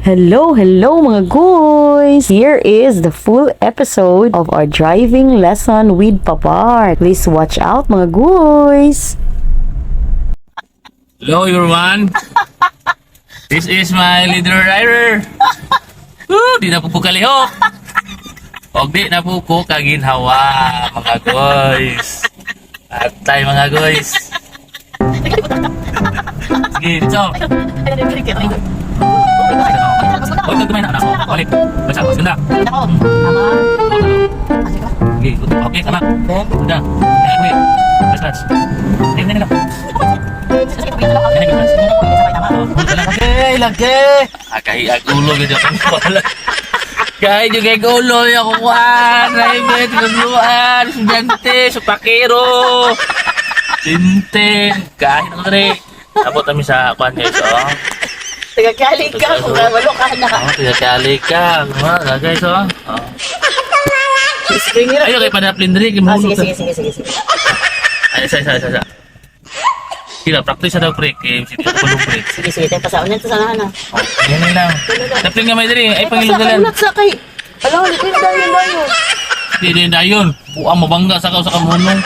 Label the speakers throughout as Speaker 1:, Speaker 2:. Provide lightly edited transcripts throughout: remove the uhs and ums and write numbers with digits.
Speaker 1: Hello mga guys! Here is the full episode of our driving lesson with Papart. Please watch out mga guys!
Speaker 2: Hello everyone! This is my leader driver! Di na po ko kalihok! O di na po ko kaginhawa mga guys! Atay mga guys! Sige, dito! Huwag kang kumain na anak ko. Balik. Basta, mas ganda. Sige, okay, tama. Ganda. Wait. Basta. Tingnan nila. Lagay ang ulo ganyan kung wala. Kahit yung kay ulo yung kukuhan. Raibet, guluan, estudyante, supakero. Tintin. Kahit ako rin. Tapos kami sa kuhan guys, oh.
Speaker 1: Tagakali ka kung walo ka na.
Speaker 2: Tagakali ka. Mga guys, oh. Ayaw kayo padaplin rin.
Speaker 1: Sige.
Speaker 2: Ay, isa. Sila, practice na daw break. Sige, tulong break.
Speaker 1: Sige, tayo pasaon yan. Tasanahan na.
Speaker 2: Yan lang. Daplin nga may diri. Ay, pangilugalan.
Speaker 1: Ulat sa kay. Alam, hindi ko dayon.
Speaker 2: Hindi dayon. Buang mabangga sa sa kamunong.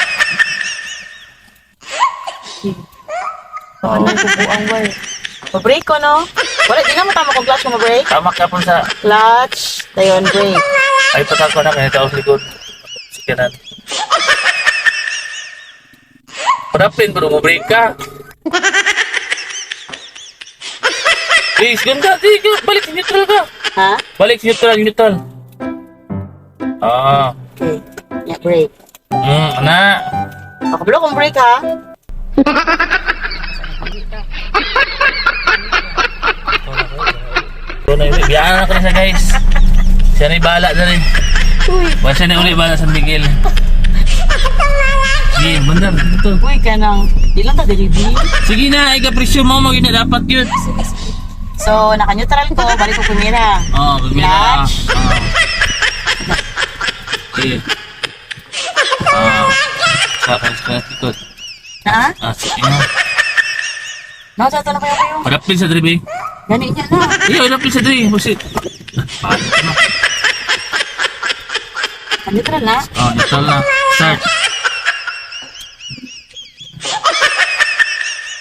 Speaker 1: Ano yung bubuang way? Ma-break ko, no? Wala, di na mo tama kung clutch ko ma-break.
Speaker 2: Tama ka po sa...
Speaker 1: Clutch, tayon, break.
Speaker 2: Ay, patak ko na kaya taos likod. Sige na. Padaplin, pero mo-break ka. Please, ganda. Sige, balik sa neutral ka.
Speaker 1: Ha?
Speaker 2: Balik sa neutral. Ah.
Speaker 1: Okay. Yeah, break.
Speaker 2: Anak.
Speaker 1: Makabalo kong break, ha?
Speaker 2: Biyaan ako na siya guys. Siya na bahala na rin. Wala siya na ulit bahala sa Miguel. Sige, bandar. Dito.
Speaker 1: Uy, ka nang, di lang ta delivery.
Speaker 2: Sige na, ikapresyo mo. Maging na dapat yun.
Speaker 1: So, naka-neutral ko, balik ko pumira.
Speaker 2: Oo, bumila.
Speaker 1: Clutch.
Speaker 2: Sige. Sa likod.
Speaker 1: Ha?
Speaker 2: Sige na.
Speaker 1: Nakasato na kayo.
Speaker 2: Padapin sa dribi.
Speaker 1: Gani niya na.
Speaker 2: Iyo, padapin sa dribi. Busit. Paano ka na?
Speaker 1: Neutral na.
Speaker 2: Neutral na. Start.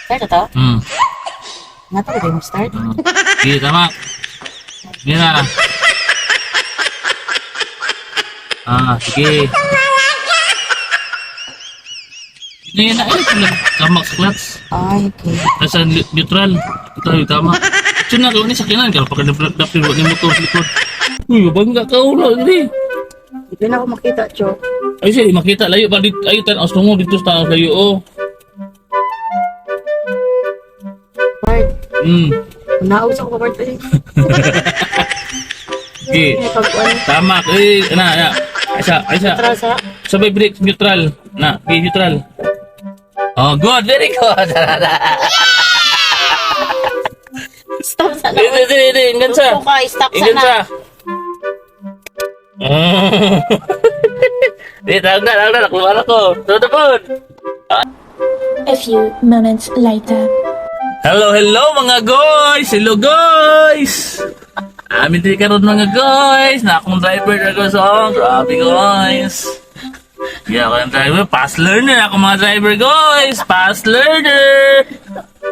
Speaker 1: Start na to? Nga to, pwede mo start.
Speaker 2: Sige, tama. Sige na. Sige. Hindi na, kamak sa clutch.
Speaker 1: Ay, okay.
Speaker 2: Nasa neutral. Ito yung tama. Ito na, kung sakinan ka, pagka dapin mo ng motor sa likod. Uy, bangga ka ulo, hindi.
Speaker 1: Hindi na ako makita, Cho.
Speaker 2: Ay, siya, makita, layo ba? Ay, tanaw mo dito sa tanaw layo, oh.
Speaker 1: Bart,
Speaker 2: Hmm.
Speaker 1: nausap ko Bart eh.
Speaker 2: Okay. Tama. Na. Aysa.
Speaker 1: Neutral sa?
Speaker 2: Sabay break, neutral. Na, neutral. Oh, good. Very good.
Speaker 1: Stop sa na.
Speaker 2: Hindi. Ingan sa.
Speaker 1: Okay, stop sa
Speaker 2: Ingan
Speaker 1: na.
Speaker 2: sa. Hindi, tawag na. Nakuha ako. Tudapon.
Speaker 3: A few moments later.
Speaker 2: Hello mga guys! Hello guys! Amin din karon mga guys! Na akong driver na ko sa grabe guys! Yeah, ako yung driver. Fast learner ako mga driver guys! Fast learner!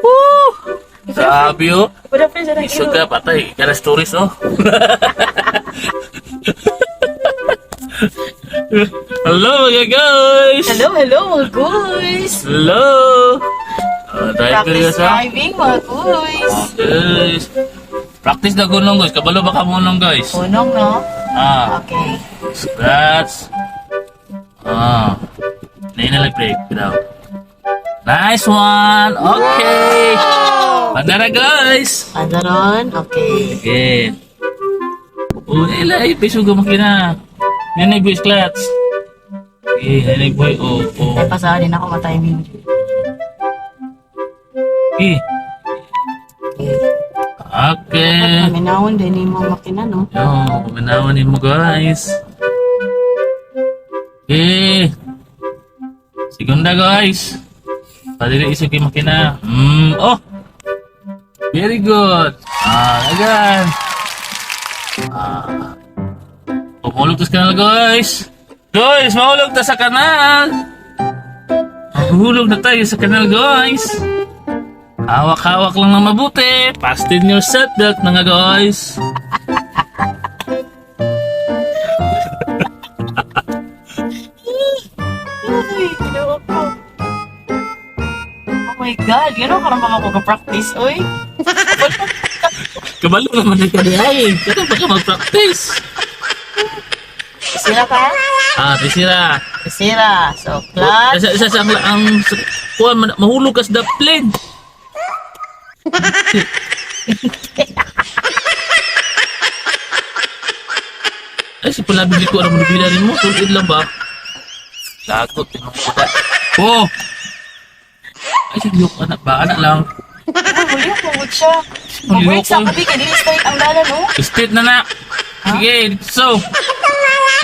Speaker 2: Woo! Grabe oh!
Speaker 1: Pwede pa sa
Speaker 2: Isog ka patay. Kaya stories oh! Hello mga guys!
Speaker 1: Hello mga guys!
Speaker 2: Hello! Driver
Speaker 1: Practice
Speaker 2: ka sa?
Speaker 1: driving mga guys.
Speaker 2: Guys. Practice na gunong guys. Kabalo ba ka munong guys?
Speaker 1: Punong, no? Okay.
Speaker 2: Scratch. Nainalag break. Daw. Nice one. Okay. Pandara guys.
Speaker 1: Pandaron, okay.
Speaker 2: Okay. Ilay. Piso makina. Nanay boy clutch. Okay. Nanay boy.
Speaker 1: Ay, pasahan din ako matiming.
Speaker 2: Okay. Okay.
Speaker 1: Paminawon din mo makina, no?
Speaker 2: Paminawan mo guys. Okay. Segunda guys. Padili isip yung makina. Oh! Very good. Again. Mahulog ta sa kanal, guys. Guys, mahulog ta sa kanal. Mahulog na tayo sa kanal, guys. Hawak-hawak lang ng mabuti. Fasten your seatbelt, mga guys.
Speaker 1: Oh my God, gano'n ka naman ako ka-practice, oy.
Speaker 2: Kabalo naman na kanihay. Kaya ba ka mag-practice?
Speaker 1: Sira ka?
Speaker 2: Tisira.
Speaker 1: Sira. So, clutch.
Speaker 2: Sa ang kuwan, mahulog ka sa the plane. Ay, si palabili ko, ano mo rin mo? Tulid lang ba? Lagot, tinungkuda. Oh! Ay, sigiyok, anak ba? Anak lang.
Speaker 1: Huli ako, good siya.
Speaker 2: Huli
Speaker 1: Mag-break sa
Speaker 2: ako.
Speaker 1: kabi, kaya straight ang dala, no?
Speaker 2: Straight na na. Sige, so.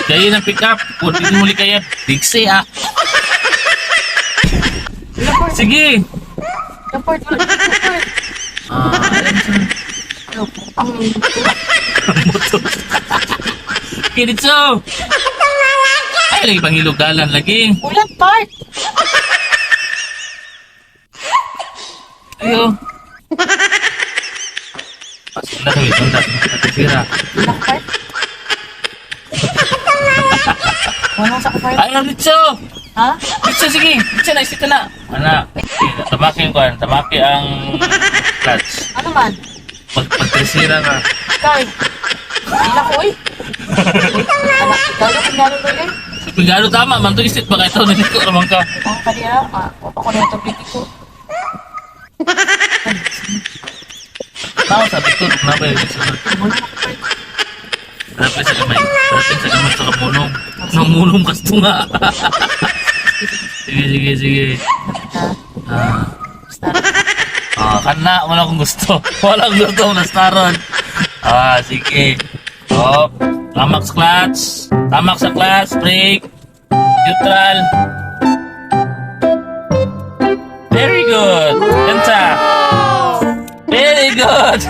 Speaker 2: Kayo ng pick up. Kung hindi muli kaya, diksi ah. Sige.
Speaker 1: Laport, laport.
Speaker 2: Okay, dito. Ay, lagi pang hilugalan lagi.
Speaker 1: Ulan part.
Speaker 2: Ayo. Pasok na kami, tanda. Natisira.
Speaker 1: Ulan part. Walang sa part.
Speaker 2: Ay, dito.
Speaker 1: Ha?
Speaker 2: Dito, sige. Dito na, isita na. Anak, tamaki ko. Tamaki ang clutch.
Speaker 1: Ano man?
Speaker 2: Pagtisira na.
Speaker 1: Ikaw eh. Hindi ko eh. Anak, ikaw yung pinalo ko eh.
Speaker 2: Pagano tama, man to istit ba kayo ito? Nandito naman ka.
Speaker 1: Ang kanina, wapa ko na ito piti ko.
Speaker 2: Tao, sabi ko, napay yung sunod. Napay sa kamay. Napay sa kamay sa kapunong. Namulong ka ito nga. Sige. Kana, wala akong gusto. Wala akong gusto na staron. Sige. Hop. Tamak sa clutch. Tamak sa clutch. Brake. Neutral. Very good. Ganta. Very good.